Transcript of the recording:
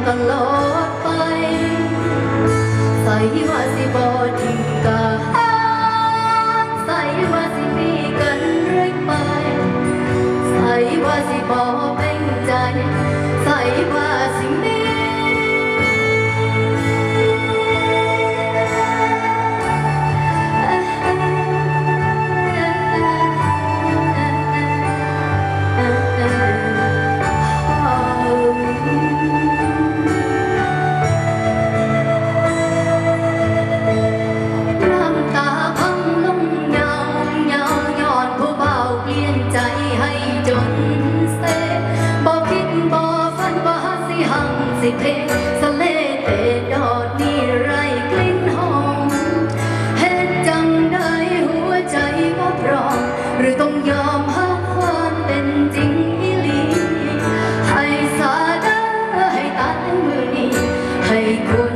ตลอดไปใส่ว่าสิบ่ทิ้งกันใส่ว่าสิมีกันเรื่อยไปใส่ว่าสิบ่เป็นใจใส่ว่าสิมีสิเพสะเลเตดอดนี่ไรกลิ่นหอมเฮ็ดจังได้หัวใจก็พร้อมหรือต้องยอมหักความเป็นจริงอีหลีให้สาดาให้ตายมือนี้ให้คุณ